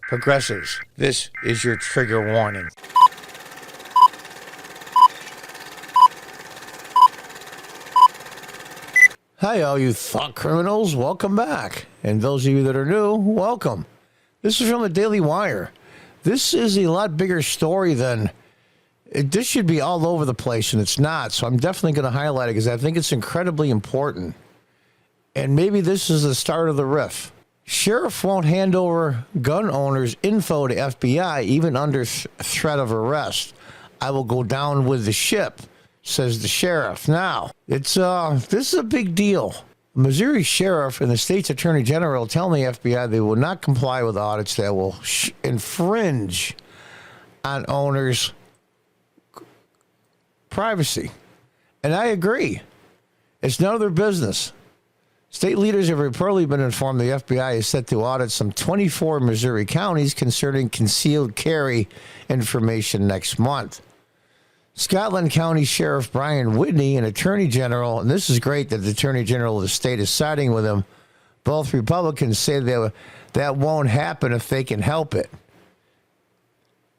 Progressives, this is your trigger warning. Hi, all you thought criminals. Welcome back. And those of you that are new, welcome. This is from the Daily Wire. This is a lot bigger story than... This should be all over the place, and it's not. So I'm definitely going to highlight it because I think it's incredibly important. And maybe this is the start of the riff. Sheriff won't hand over gun owners' info to FBI, even under threat of arrest. I will go down with the ship, says the sheriff. Now, this is a big deal. Missouri sheriff and the state's attorney general tell the FBI they will not comply with audits that will infringe on owners' privacy. And I agree. It's none of their business. State leaders have reportedly been informed the FBI is set to audit some 24 Missouri counties concerning concealed carry information next month. Scotland County Sheriff Brian Whitney and Attorney General, and this is great that the Attorney General of the state is siding with him, both Republicans say that won't happen if they can help it.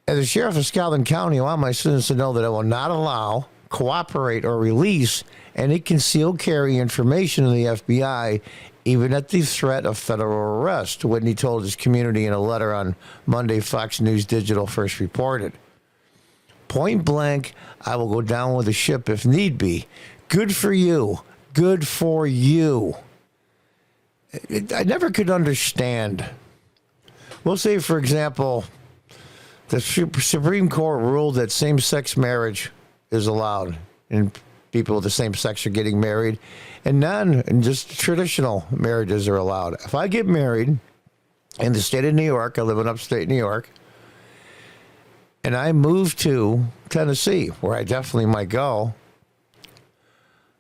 As a sheriff of Scotland County, I want my citizens to know that I will not allow, cooperate, or release any concealed carry information to the FBI, even at the threat of federal arrest, Whitney told his community in a letter on Monday, Fox News Digital first reported. Point blank, I will go down with the ship if need be. Good for you. Good for you. I never could understand. We'll say, for example, the Supreme Court ruled that same-sex marriage is allowed and people of the same sex are getting married, and just traditional marriages are allowed. If I get married in the state of New York, I live in upstate New York, and I move to Tennessee, where I definitely might go,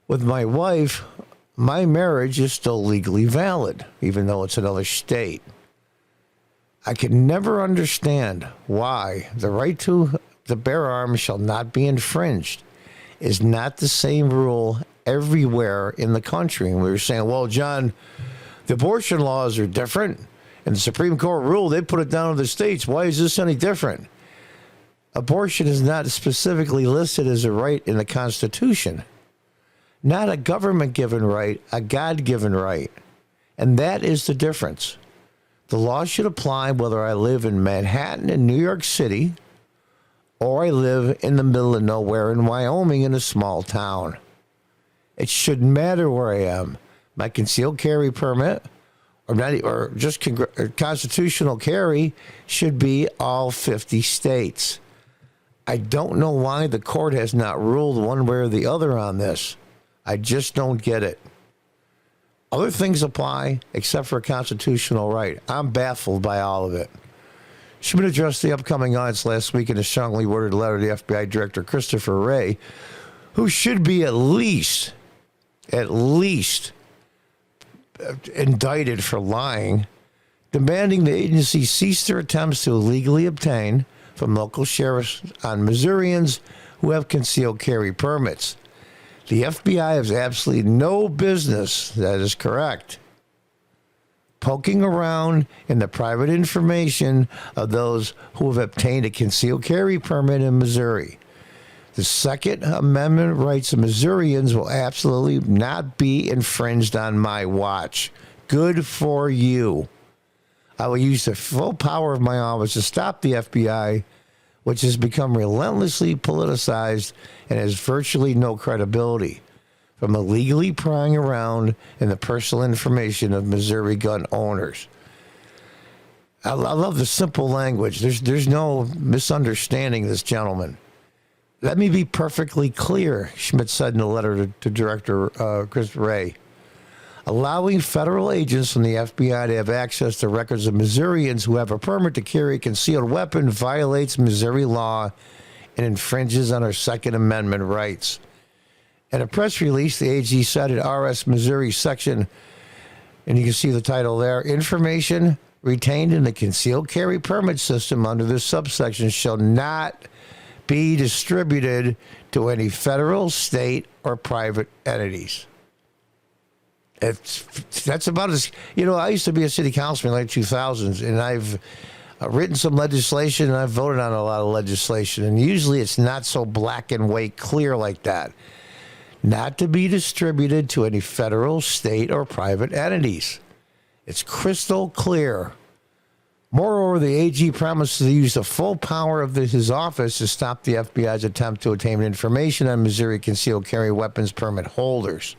with my wife, my marriage is still legally valid, even though it's another state. I can never understand why the right to bear arms shall not be infringed is not the same rule everywhere in the country. And we were saying, well, John, the abortion laws are different, and the Supreme Court ruled they put it down to the states. Why is this any different? Abortion is not specifically listed as a right in the Constitution. Not a government-given right, a God-given right. And that is the difference. The law should apply whether I live in Manhattan in New York City or I live in the middle of nowhere in Wyoming in a small town. It shouldn't matter where I am. My concealed carry permit or just constitutional carry should be all 50 states. I don't know why the court has not ruled one way or the other on this. I just don't get it. Other things apply except for a constitutional right. I'm baffled by all of it. Schmidt addressed the upcoming audits last week in a strongly worded letter to the FBI Director Christopher Wray, who should be at least indicted for lying, demanding the agency cease their attempts to illegally obtain from local sheriffs on Missourians who have concealed carry permits. The FBI has absolutely no business, that is correct, poking around in the private information of those who have obtained a concealed carry permit in Missouri. The Second Amendment rights of Missourians will absolutely not be infringed on my watch. Good for you. I will use the full power of my office to stop the FBI, which has become relentlessly politicized and has virtually no credibility, from illegally prying around in the personal information of Missouri gun owners. I love the simple language. There's no misunderstanding this gentleman. Let me be perfectly clear, Schmidt said in a letter to Director Chris Wray. Allowing federal agents from the FBI to have access to records of Missourians who have a permit to carry a concealed weapon violates Missouri law and infringes on our Second Amendment rights. In a press release, the AG cited RS Missouri section, and you can see the title there, information retained in the concealed carry permit system under this subsection shall not be distributed to any federal, state, or private entities. That's about as, I used to be a city councilman in the late 2000s, and I've written some legislation, and I've voted on a lot of legislation, and usually it's not so black and white clear like that. Not to be distributed to any federal, state, or private entities. It's crystal clear. Moreover, the AG promises to use the full power of his office to stop the FBI's attempt to obtain information on Missouri concealed carry weapons permit holders.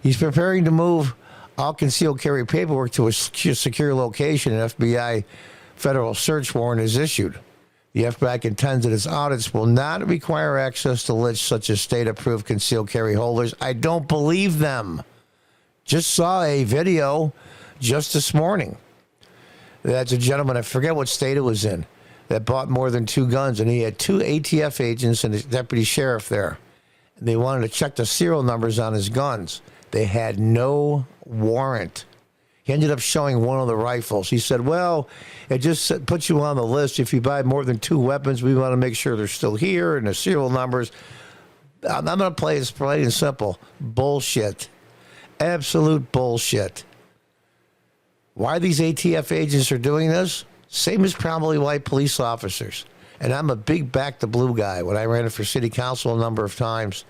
He's preparing to move all concealed carry paperwork to a secure location. An FBI federal search warrant is issued. The FBI contends that its audits will not require access to lists such as state-approved concealed carry holders. I don't believe them. Just saw a video just this morning. That's a gentleman, I forget what state it was in, that bought more than 2 guns, and he had 2 ATF agents and a deputy sheriff there. And they wanted to check the serial numbers on his guns. They had no warrant. He ended up showing one of the rifles. He said, well, it just puts you on the list. If you buy more than 2 weapons, we want to make sure they're still here and the serial numbers. I'm going to play it plain and simple. Bullshit. Absolute bullshit. Why these ATF agents are doing this? Same as probably why police officers. And I'm a big back the blue guy. When I ran for city council a number of times,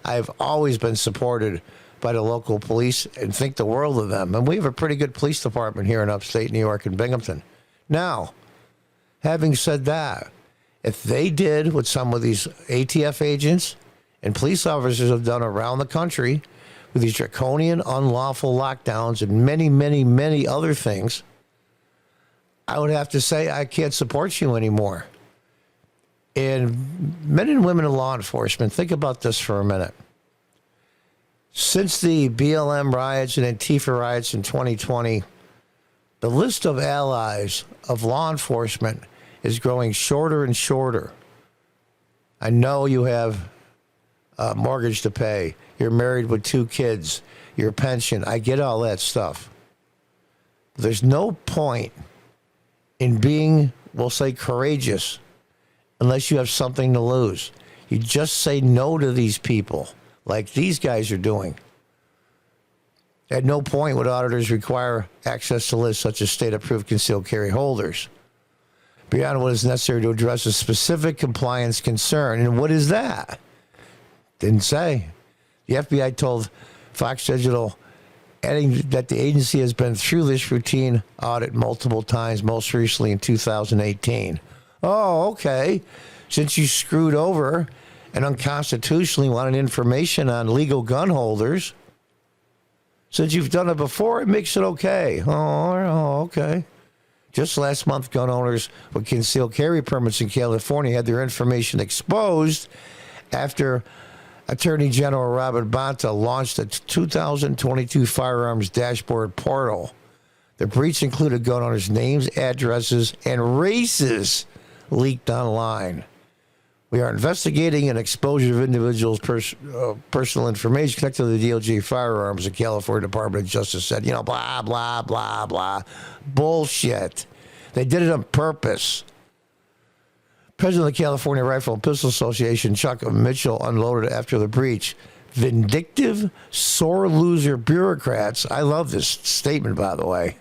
I've always been supported by the local police and think the world of them. And we have a pretty good police department here in upstate New York and Binghamton. Now, having said that, if they did what some of these ATF agents and police officers have done around the country with these draconian, unlawful lockdowns and many, many, many other things, I would have to say I can't support you anymore. And men and women in law enforcement, think about this for a minute. Since the BLM riots and Antifa riots in 2020, the list of allies of law enforcement is growing shorter and shorter. I know you have a mortgage to pay. You're married with 2 kids. Your pension. I get all that stuff. There's no point in being, we'll say, courageous unless you have something to lose. You just say no to these people, like these guys are doing. At no point would auditors require access to lists such as state-approved concealed carry holders beyond what is necessary to address a specific compliance concern. And what is that? Didn't say. The FBI told Fox Digital, adding that the agency has been through this routine audit multiple times, most recently in 2018. Oh, okay. Since you screwed over and unconstitutionally wanted information on legal gun holders, since you've done it before, it makes it okay. Oh, okay. Just last month, gun owners with concealed carry permits in California had their information exposed after Attorney General Robert Bonta launched a 2022 firearms dashboard portal. The breach included gun owners' names, addresses, and races leaked online. We are investigating an exposure of individuals' personal information connected to the DOJ firearms, the California Department of Justice said. You know, blah, blah, blah, blah. Bullshit. They did it on purpose. President of the California Rifle and Pistol Association, Chuck Mitchell, unloaded after the breach. Vindictive, sore loser bureaucrats. I love this statement, by the way.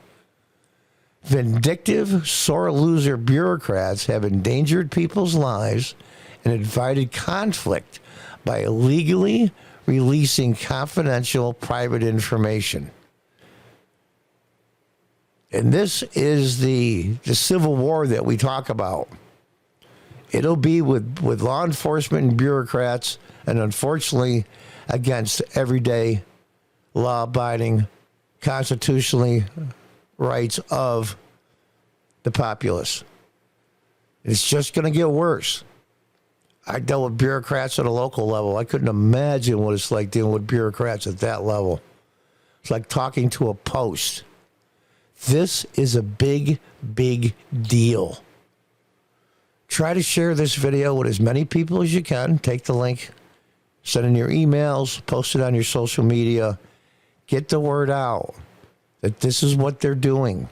Vindictive, sore loser bureaucrats have endangered people's lives and invited conflict by illegally releasing confidential private information. And this is the civil war that we talk about. It'll be with law enforcement and bureaucrats, and unfortunately against everyday law-abiding, constitutionally rights of the populace. It's just going to get worse. I dealt with bureaucrats at a local level. I couldn't imagine what it's like dealing with bureaucrats at that level. It's like talking to a post. This is a big, big deal. Try to share this video with as many people as you can. Take the link, send in your emails, post it on your social media. Get the word out that this is what they're doing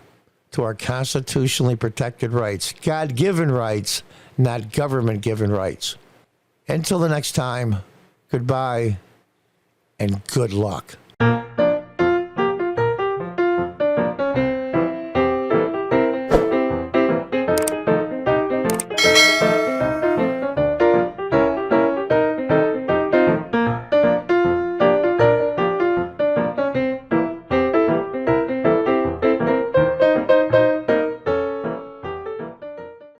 to our constitutionally protected rights. God-given rights, not government-given rights. Until the next time, goodbye and good luck.